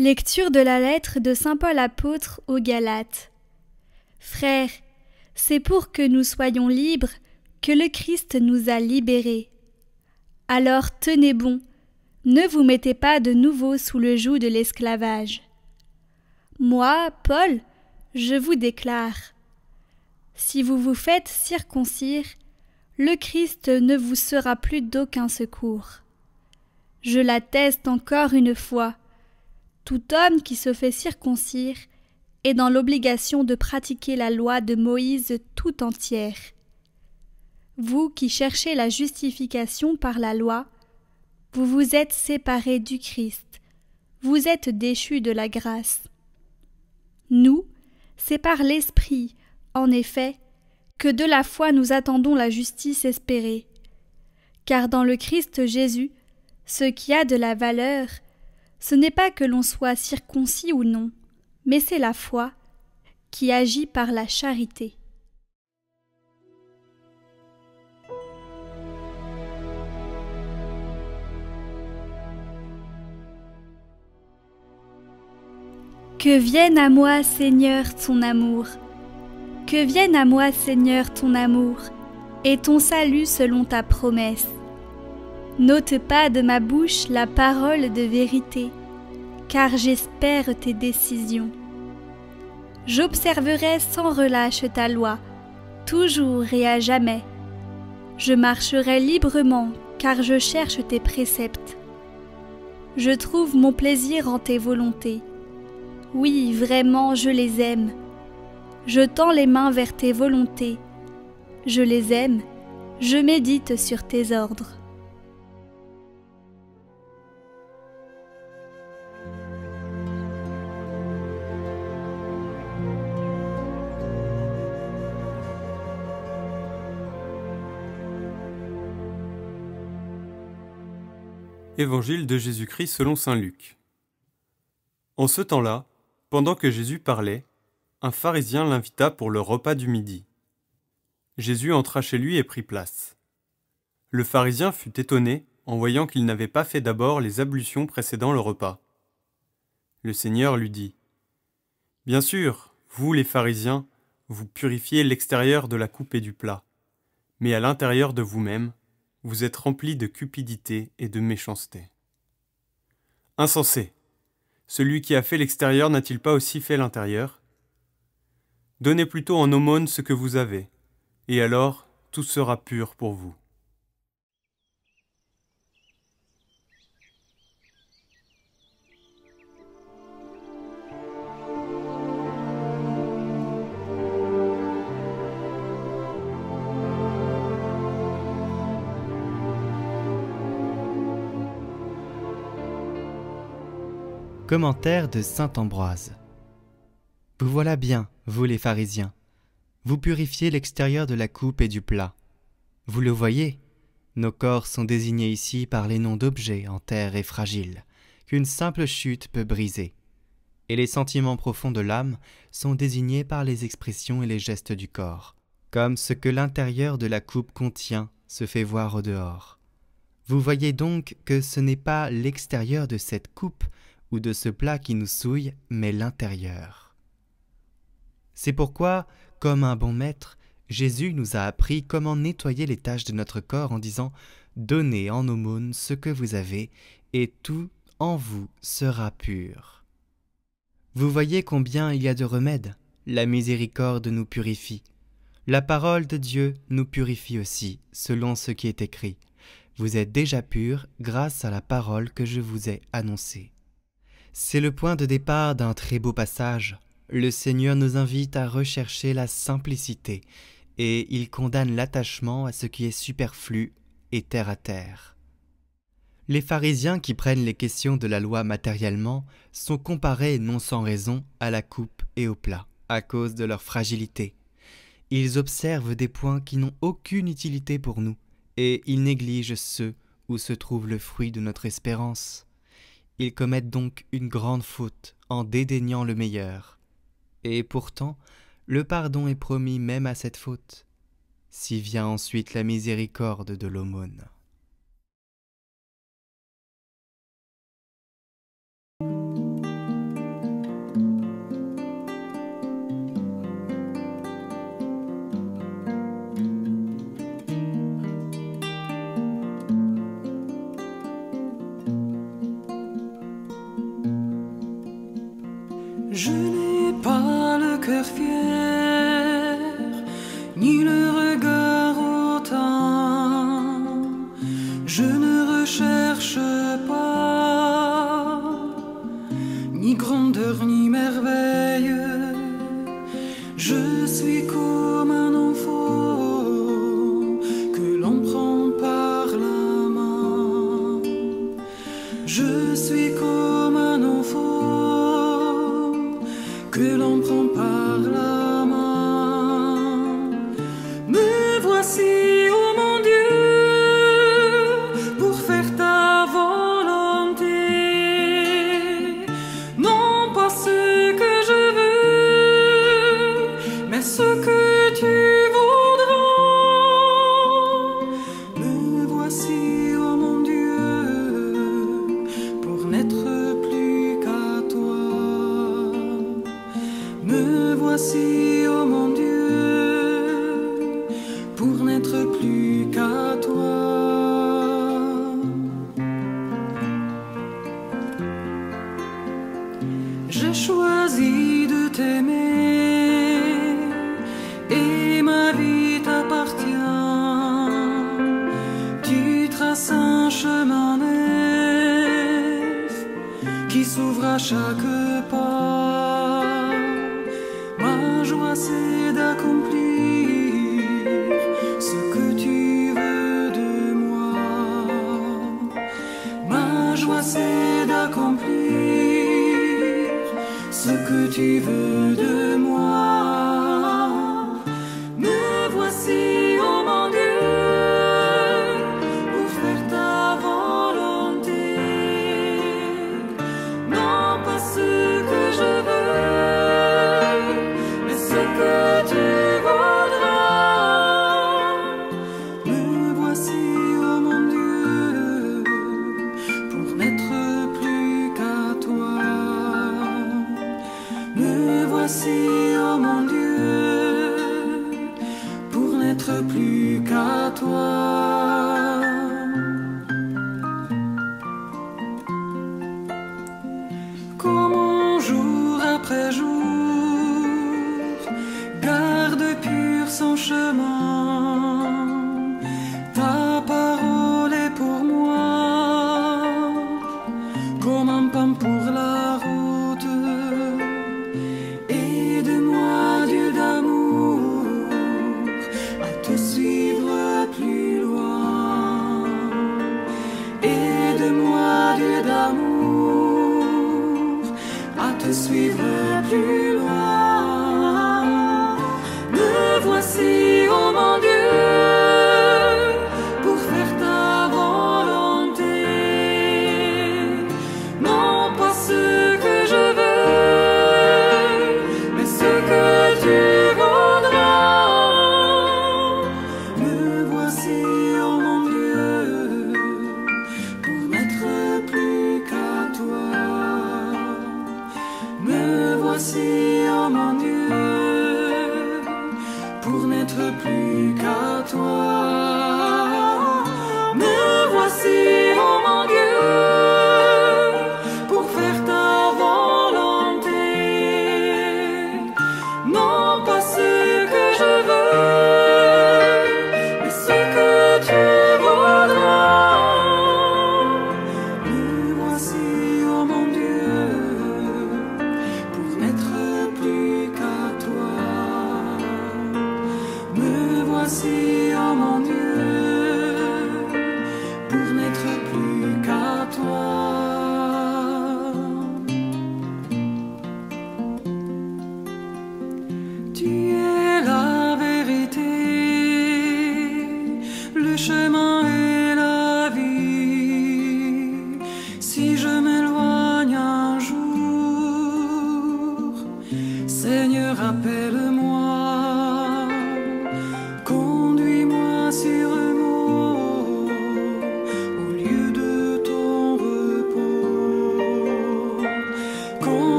Lecture de la lettre de saint Paul apôtre aux Galates. Frères, c'est pour que nous soyons libres que le Christ nous a libérés. Alors tenez bon, ne vous mettez pas de nouveau sous le joug de l'esclavage. Moi, Paul, je vous déclare, si vous vous faites circoncire, le Christ ne vous sera plus d'aucun secours. Je l'atteste encore une fois. Tout homme qui se fait circoncire est dans l'obligation de pratiquer la loi de Moïse tout entière. Vous qui cherchez la justification par la loi, vous vous êtes séparés du Christ, vous êtes déchus de la grâce. Nous, c'est par l'Esprit, en effet, que de la foi nous attendons la justice espérée. Car dans le Christ Jésus, ce qui a de la valeur, ce n'est pas que l'on soit circoncis ou non, mais c'est la foi qui agit par la charité. Que vienne à moi, Seigneur, ton amour. Que vienne à moi, Seigneur, ton amour, et ton salut selon ta promesse. N'ôte pas de ma bouche la parole de vérité, car j'espère tes décisions. J'observerai sans relâche ta loi, toujours et à jamais. Je marcherai librement, car je cherche tes préceptes. Je trouve mon plaisir en tes volontés. Oui, vraiment, je les aime. Je tends les mains vers tes volontés. Je les aime, je médite sur tes ordres. Évangile de Jésus-Christ selon saint Luc. En ce temps-là, pendant que Jésus parlait, un pharisien l'invita pour le repas du midi. Jésus entra chez lui et prit place. Le pharisien fut étonné en voyant qu'il n'avait pas fait d'abord les ablutions précédant le repas. Le Seigneur lui dit : « Bien sûr, vous les pharisiens, vous purifiez l'extérieur de la coupe et du plat, mais à l'intérieur de vous-même, vous êtes remplis de cupidité et de méchanceté. Insensé, celui qui a fait l'extérieur n'a-t-il pas aussi fait l'intérieur ? Donnez plutôt en aumône ce que vous avez, et alors tout sera pur pour vous. » Commentaire de saint Ambroise. Vous voilà bien, vous les pharisiens. Vous purifiez l'extérieur de la coupe et du plat. Vous le voyez, nos corps sont désignés ici par les noms d'objets en terre et fragiles, qu'une simple chute peut briser. Et les sentiments profonds de l'âme sont désignés par les expressions et les gestes du corps, comme ce que l'intérieur de la coupe contient se fait voir au dehors. Vous voyez donc que ce n'est pas l'extérieur de cette coupe ou de ce plat qui nous souille, mais l'intérieur. C'est pourquoi, comme un bon maître, Jésus nous a appris comment nettoyer les taches de notre corps en disant « Donnez en aumône ce que vous avez, et tout en vous sera pur. » Vous voyez combien il y a de remèdes. La miséricorde nous purifie. La parole de Dieu nous purifie aussi, selon ce qui est écrit. Vous êtes déjà purs grâce à la parole que je vous ai annoncée. C'est le point de départ d'un très beau passage. Le Seigneur nous invite à rechercher la simplicité et il condamne l'attachement à ce qui est superflu et terre à terre. Les pharisiens qui prennent les questions de la loi matériellement sont comparés non sans raison à la coupe et au plat, à cause de leur fragilité. Ils observent des points qui n'ont aucune utilité pour nous et ils négligent ceux où se trouve le fruit de notre espérance. Ils commettent donc une grande faute en dédaignant le meilleur. Et pourtant, le pardon est promis même à cette faute. Si vient ensuite la miséricorde de l'aumône. t'appartient. Tu traces un chemin neuf qui s'ouvre à chaque pas. Ma joie c'est d'accomplir ce que tu veux de moi. Ma joie c'est d'accomplir ce que tu veux de moi. Me voici, oh mon Dieu, pour faire ta volonté. Non pas ce que je veux, mais ce que tu voudras. Me voici, oh mon Dieu, pour n'être plus qu'à toi. Me voici, oh mon Dieu, pour n'être plus qu'à toi. Comment jour après jour garde pur son chemin. Ta parole est pour moi comme un pain pour la route. Aide-moi, Dieu d'amour, à te suivre plus loin. Aide-moi, Dieu d'amour, à te suivre plus loin. Me voici, oh mon Dieu, pour faire ta volonté. Non pas ce que je veux, mais ce que tu voudras. Me voici, oh mon Dieu, pour n'être plus qu'à toi. Me voici, oh mon Dieu, pour n'être plus qu'à toi. Me voici, oh mon Dieu, pour faire ta volonté. Non pas ce que je veux, mais ce que tu voudras. Me voici, oh mon Dieu, pour n'être plus qu'à toi. Me voici,